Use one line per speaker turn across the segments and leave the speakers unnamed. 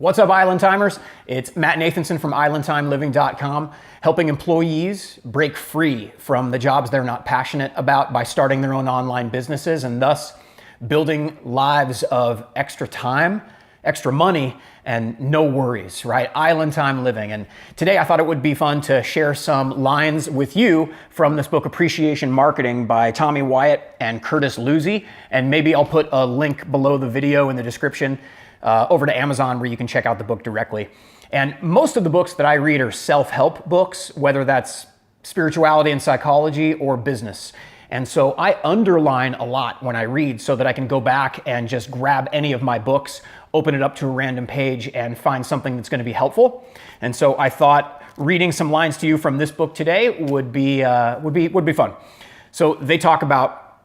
What's up, Island Timers? It's Matt Nathanson from islandtimeliving.com, helping employees break free from the jobs they're not passionate about by starting their own online businesses and thus building lives of extra time, extra money, and no worries, right? Island time living. And today I thought it would be fun to share some lines with you from this book, Appreciation Marketing by Tommy Wyatt and Curtis Luzzi. And maybe I'll put a link below the video in the description over to Amazon where you can check out the book directly. And most of the books that I read are self-help books, whether that's spirituality and psychology or business. And so I underline a lot when I read so that I can go back and just grab any of my books, open it up to a random page and find something that's going to be helpful. And so I thought reading some lines to you from this book today would be fun. So they talk about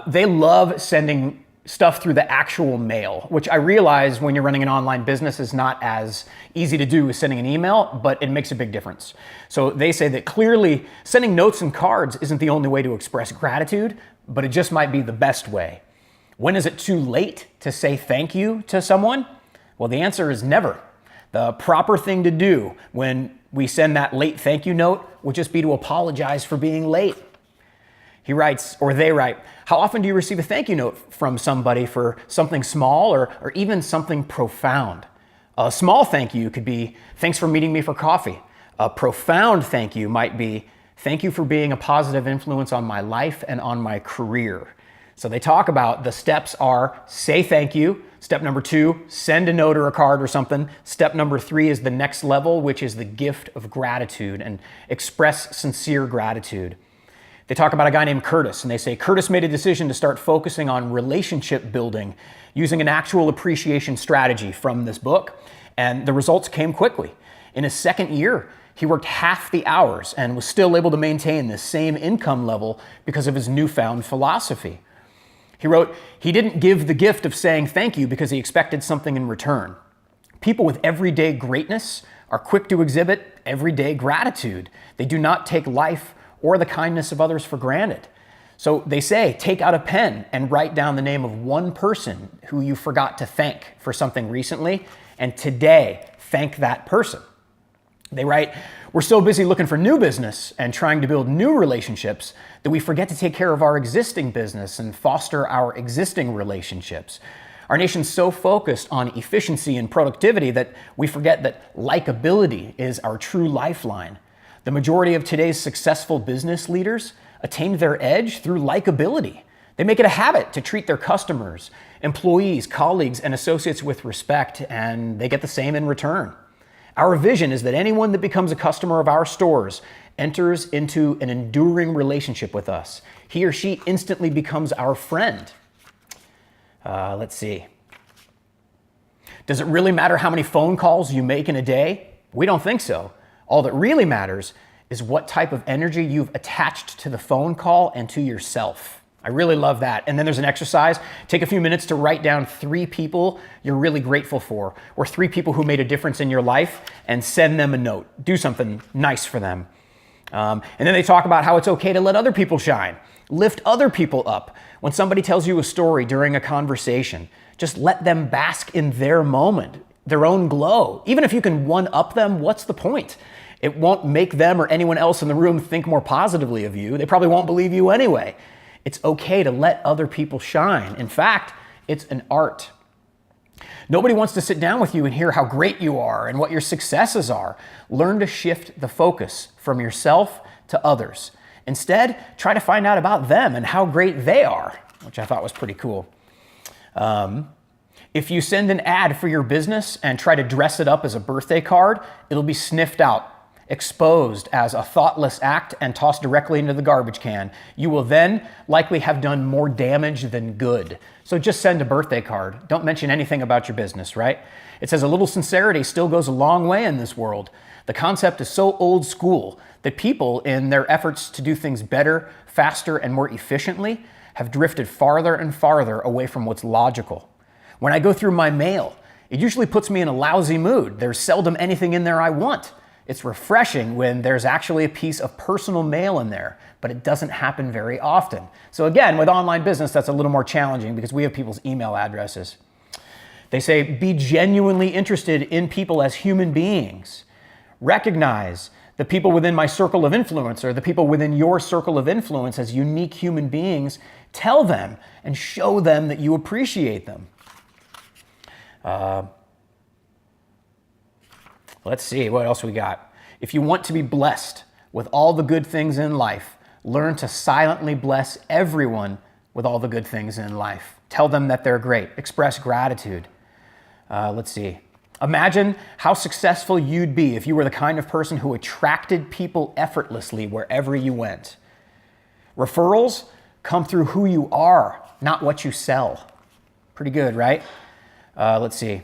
they love sending stuff through the actual mail, which I realize when you're running an online business is not as easy to do as sending an email, but it makes a big difference. So they say that clearly sending notes and cards isn't the only way to express gratitude, but it just might be the best way. When is it too late to say thank you to someone? Well, the answer is never. The proper thing to do when we send that late thank you note would just be to apologize for being late. He writes, or they write, how often do you receive a thank you note from somebody for something small or even something profound? A small thank you could be, thanks for meeting me for coffee. A profound thank you might be, thank you for being a positive influence on my life and on my career. So they talk about the steps are say thank you. Step number 2, send a note or a card or something. Step number 3 is the next level, which is the gift of gratitude and express sincere gratitude. They talk about a guy named Curtis, and they say Curtis made a decision to start focusing on relationship building using an actual appreciation strategy from this book, and the results came quickly. In his second year, he worked half the hours and was still able to maintain the same income level because of his newfound philosophy. He wrote, he didn't give the gift of saying thank you because he expected something in return. People with everyday greatness are quick to exhibit everyday gratitude. They do not take life or the kindness of others for granted. So they say, take out a pen and write down the name of one person who you forgot to thank for something recently, and today, thank that person. They write, we're so busy looking for new business and trying to build new relationships that we forget to take care of our existing business and foster our existing relationships. Our nation's so focused on efficiency and productivity that we forget that likability is our true lifeline. The majority of today's successful business leaders attained their edge through likability. They make it a habit to treat their customers, employees, colleagues, and associates with respect, and they get the same in return. Our vision is that anyone that becomes a customer of our stores enters into an enduring relationship with us. He or she instantly becomes our friend. Let's see. Does it really matter how many phone calls you make in a day? We don't think so. All that really matters is what type of energy you've attached to the phone call and to yourself. I really love that. And then there's an exercise. Take a few minutes to write down 3 people you're really grateful for, or 3 people who made a difference in your life, and send them a note. Do something nice for them. And then they talk about how it's okay to let other people shine. Lift other people up. When somebody tells you a story during a conversation, just let them bask in their moment, their own glow. Even if you can one-up them, what's the point? It won't make them or anyone else in the room think more positively of you. They probably won't believe you anyway. It's okay to let other people shine. In fact, it's an art. Nobody wants to sit down with you and hear how great you are and what your successes are. Learn to shift the focus from yourself to others. Instead, try to find out about them and how great they are, which I thought was pretty cool. If you send an ad for your business and try to dress it up as a birthday card, it'll be sniffed out, exposed as a thoughtless act, and tossed directly into the garbage can. You will then likely have done more damage than good. So just send a birthday card. Don't mention anything about your business, right? It says a little sincerity still goes a long way in this world. The concept is so old school that people, in their efforts to do things better, faster, and more efficiently, have drifted farther and farther away from what's logical. When I go through my mail, it usually puts me in a lousy mood. There's seldom anything in there I want. It's refreshing when there's actually a piece of personal mail in there, but it doesn't happen very often. So again, with online business, that's a little more challenging because we have people's email addresses. They say, be genuinely interested in people as human beings. Recognize the people within my circle of influence or the people within your circle of influence as unique human beings. Tell them and show them that you appreciate them. Let's see, what else we got? If you want to be blessed with all the good things in life, learn to silently bless everyone with all the good things in life. Tell them that they're great. Express gratitude. Let's see. Imagine how successful you'd be if you were the kind of person who attracted people effortlessly wherever you went. Referrals come through who you are, not what you sell. Pretty good, right? Let's see.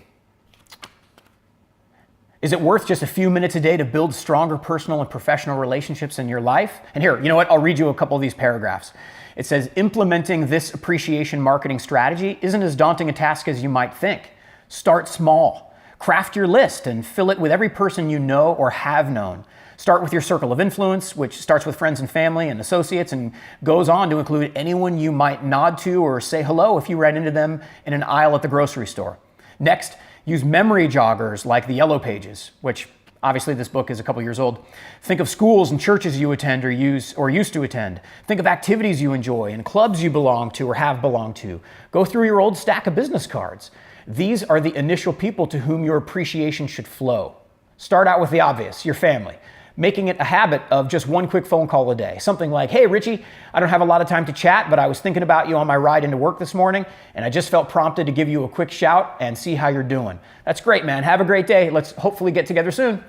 Is it worth just a few minutes a day to build stronger personal and professional relationships in your life? And here, you know what? I'll read you a couple of these paragraphs. It says, implementing this appreciation marketing strategy isn't as daunting a task as you might think. Start small. Craft your list and fill it with every person you know or have known. Start with your circle of influence, which starts with friends and family and associates and goes on to include anyone you might nod to or say hello if you ran into them in an aisle at the grocery store. Next, use memory joggers like the Yellow Pages, which obviously this book is a couple years old. Think of schools and churches you attend or used to attend. Think of activities you enjoy and clubs you belong to or have belonged to. Go through your old stack of business cards. These are the initial people to whom your appreciation should flow. Start out with the obvious, your family, making it a habit of just one quick phone call a day. Something like, hey, Richie, I don't have a lot of time to chat, but I was thinking about you on my ride into work this morning, and I just felt prompted to give you a quick shout and see how you're doing. That's great, man. Have a great day. Let's hopefully get together soon.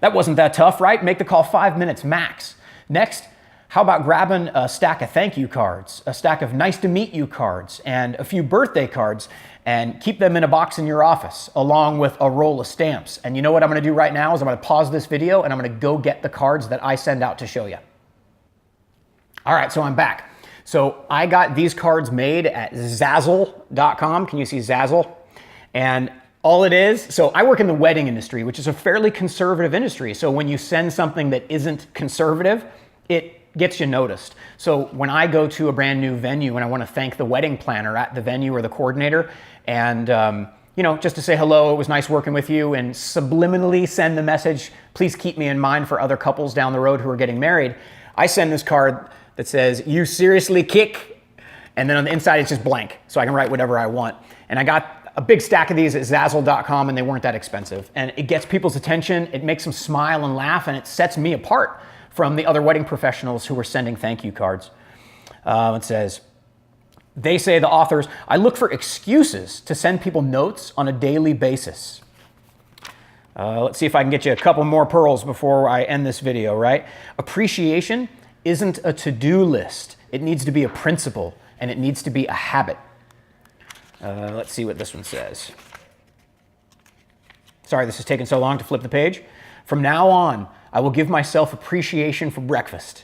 That wasn't that tough, right? Make the call 5 minutes max. Next, how about grabbing a stack of thank you cards, a stack of nice to meet you cards, and a few birthday cards, and keep them in a box in your office, along with a roll of stamps. And you know what I'm gonna do right now is I'm gonna pause this video and I'm gonna go get the cards that I send out to show you. All right, so I'm back. So I got these cards made at Zazzle.com. Can you see Zazzle? And all it is, so I work in the wedding industry, which is a fairly conservative industry. So when you send something that isn't conservative, it gets you noticed. So when I go to a brand new venue and I want to thank the wedding planner at the venue or the coordinator and, just to say hello, it was nice working with you, and subliminally send the message, please keep me in mind for other couples down the road who are getting married, I send this card that says, you seriously kick, and then on the inside it's just blank, so I can write whatever I want. And I got a big stack of these at Zazzle.com, and they weren't that expensive. And it gets people's attention, it makes them smile and laugh, and it sets me apart from the other wedding professionals who were sending thank you cards. It says, they say, the authors, I look for excuses to send people notes on a daily basis. Let's see if I can get you a couple more pearls before I end this video, right? Appreciation isn't a to-do list. It needs to be a principle, and it needs to be a habit. Let's see what this one says. Sorry, this is taking so long to flip the page. From now on, I will give myself appreciation for breakfast.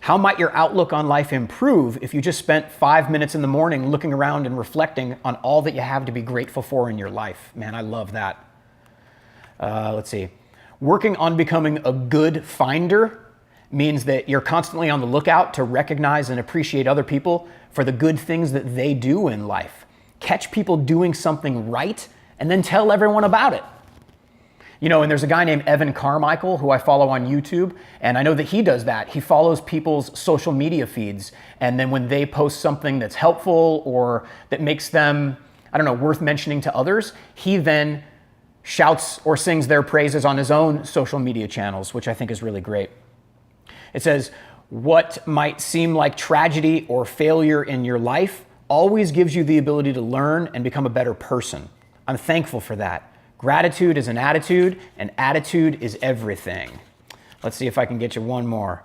How might your outlook on life improve if you just spent 5 minutes in the morning looking around and reflecting on all that you have to be grateful for in your life? Man, I love that. Let's see. Working on becoming a good finder means that you're constantly on the lookout to recognize and appreciate other people for the good things that they do in life. Catch people doing something right and then tell everyone about it. And there's a guy named Evan Carmichael who I follow on YouTube, and I know that he does that. He follows people's social media feeds, and then when they post something that's helpful or that makes them, worth mentioning to others, he then shouts or sings their praises on his own social media channels, which I think is really great. It says, what might seem like tragedy or failure in your life always gives you the ability to learn and become a better person. I'm thankful for that. Gratitude is an attitude, and attitude is everything. Let's see if I can get you one more.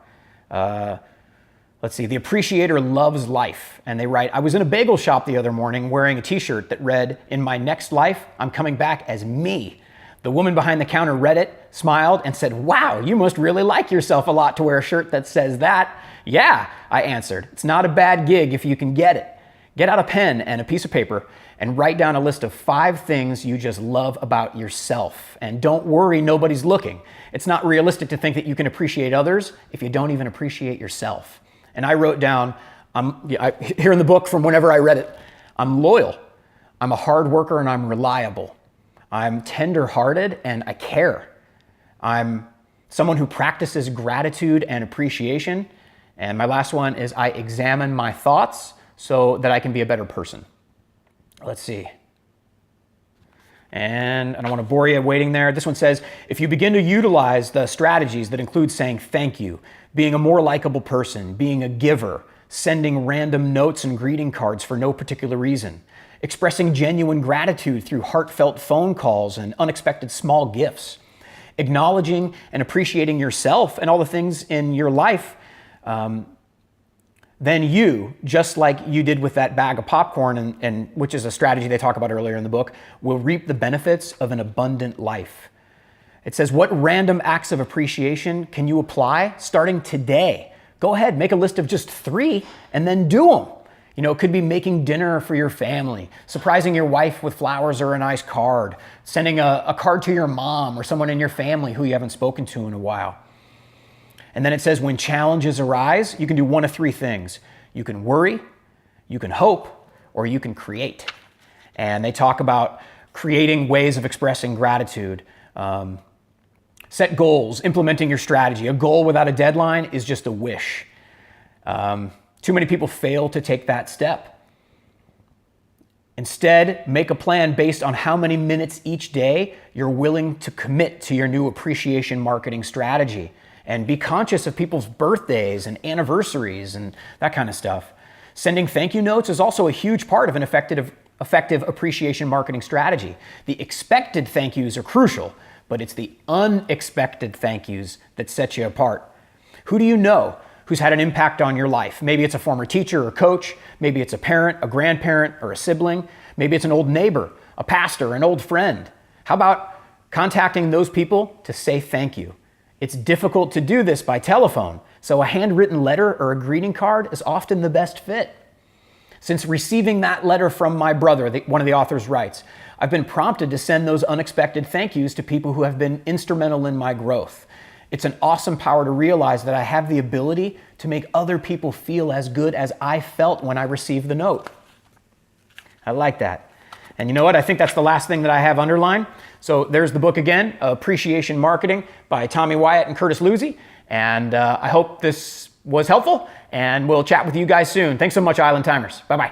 Let's see. The Appreciator loves life. And they write, I was in a bagel shop the other morning wearing a t-shirt that read, in my next life, I'm coming back as me. The woman behind the counter read it, smiled, and said, wow, you must really like yourself a lot to wear a shirt that says that. Yeah, I answered. It's not a bad gig if you can get it. Get out a pen and a piece of paper and write down a list of 5 things you just love about yourself. And don't worry, nobody's looking. It's not realistic to think that you can appreciate others if you don't even appreciate yourself. And I wrote down, here in the book from whenever I read it, I'm loyal, I'm a hard worker and I'm reliable. I'm tender-hearted and I care. I'm someone who practices gratitude and appreciation. And my last one is I examine my thoughts so that I can be a better person. Let's see. And I don't want to bore you waiting there. This one says, if you begin to utilize the strategies that include saying thank you, being a more likable person, being a giver, sending random notes and greeting cards for no particular reason, expressing genuine gratitude through heartfelt phone calls and unexpected small gifts, acknowledging and appreciating yourself and all the things in your life, then you, just like you did with that bag of popcorn, and which is a strategy they talk about earlier in the book, will reap the benefits of an abundant life. It says, what random acts of appreciation can you apply starting today? Go ahead, make a list of just 3 and then do them. You know, it could be making dinner for your family, surprising your wife with flowers or a nice card, sending a card to your mom or someone in your family who you haven't spoken to in a while. And then it says when challenges arise, you can do one of 3 things. You can worry, you can hope, or you can create. And they talk about creating ways of expressing gratitude. Set goals, implementing your strategy. A goal without a deadline is just a wish. Too many people fail to take that step. Instead, make a plan based on how many minutes each day you're willing to commit to your new appreciation marketing strategy. And be conscious of people's birthdays and anniversaries and that kind of stuff. Sending thank you notes is also a huge part of an effective appreciation marketing strategy. The expected thank yous are crucial, but it's the unexpected thank yous that set you apart. Who do you know who's had an impact on your life? Maybe it's a former teacher or coach. Maybe it's a parent, a grandparent, or a sibling. Maybe it's an old neighbor, a pastor, an old friend. How about contacting those people to say thank you? It's difficult to do this by telephone, so a handwritten letter or a greeting card is often the best fit. Since receiving that letter from my brother, one of the authors writes, I've been prompted to send those unexpected thank yous to people who have been instrumental in my growth. It's an awesome power to realize that I have the ability to make other people feel as good as I felt when I received the note. I like that. And you know what? I think that's the last thing that I have underlined. So there's the book again, Appreciation Marketing by Tommy Wyatt and Curtis Luzzi. And I hope this was helpful, and we'll chat with you guys soon. Thanks so much, Island Timers. Bye-bye.